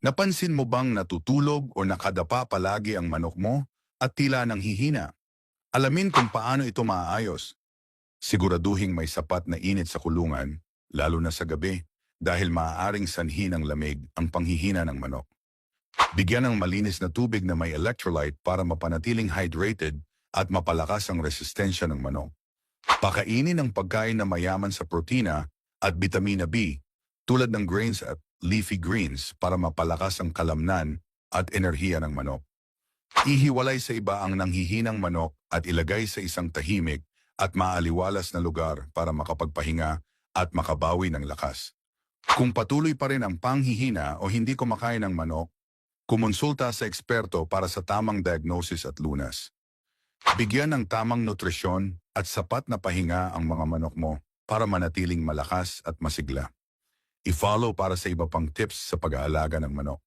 Napansin mo bang natutulog o nakadapa palagi ang manok mo at tila nang hihina? Alamin kung paano ito maaayos. Siguraduhing may sapat na init sa kulungan, lalo na sa gabi, dahil maaaring sanhi ng lamig ang panghihina ng manok. Bigyan ng malinis na tubig na may electrolyte para mapanatiling hydrated at mapalakas ang resistensya ng manok. Pakainin ang pagkain na mayaman sa protina at bitamina B, tulad ng grains at leafy greens para mapalakas ang kalamnan at enerhiya ng manok. Ihiwalay sa iba ang nanghihinang manok at ilagay sa isang tahimik at maaliwalas na lugar para makapagpahinga at makabawi ng lakas. Kung patuloy pa rin ang panghihina o hindi kumakain ng manok, kumonsulta sa eksperto para sa tamang diagnosis at lunas. Bigyan ng tamang nutrisyon at sapat na pahinga ang mga manok mo para manatiling malakas at masigla. I-follow para sa iba pang tips sa pag-aalaga ng manok.